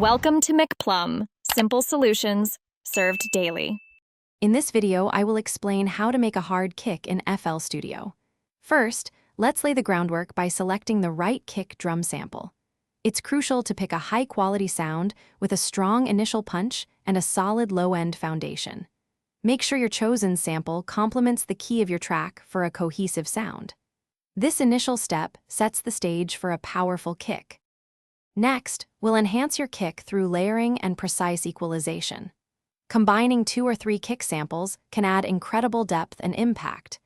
Welcome to McPlum, simple solutions served daily. In this video, I will explain how to make a hard kick in FL Studio. First, let's lay the groundwork by selecting the right kick drum sample. It's crucial to pick a high-quality sound with a strong initial punch and a solid low-end foundation. Make sure your chosen sample complements the key of your track for a cohesive sound. This initial step sets the stage for a powerful kick. Next, we'll enhance your kick through layering and precise equalization. Combining 2 or 3 kick samples can add incredible depth and impact.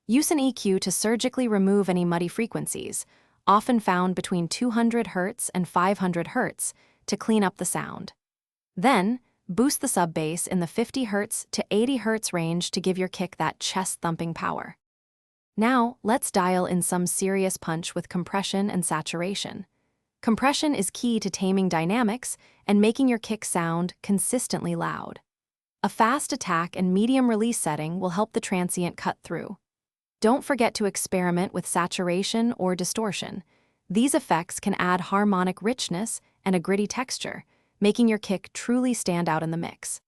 Use an EQ to surgically remove any muddy frequencies, often found between 200 Hz and 500 Hz, to clean up the sound. Then, boost the sub-bass in the 50 Hz to 80 Hz range to give your kick that chest-thumping power. Now, let's dial in some serious punch with compression and saturation. Compression is key to taming dynamics and making your kick sound consistently loud. A fast attack and medium release setting will help the transient cut through. Don't forget to experiment with saturation or distortion. These effects can add harmonic richness and a gritty texture, making your kick truly stand out in the mix.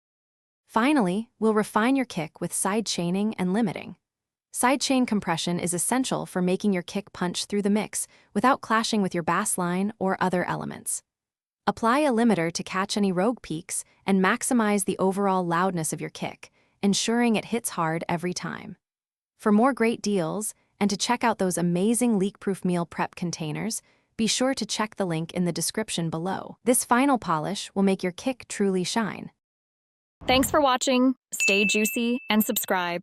Finally, we'll refine your kick with sidechaining and limiting. Sidechain compression is essential for making your kick punch through the mix without clashing with your bass line or other elements. Apply a limiter to catch any rogue peaks and maximize the overall loudness of your kick, ensuring it hits hard every time. For more great deals and to check out those amazing leak-proof meal prep containers, be sure to check the link in the description below. This final polish will make your kick truly shine. Thanks for watching. Stay juicy and subscribe.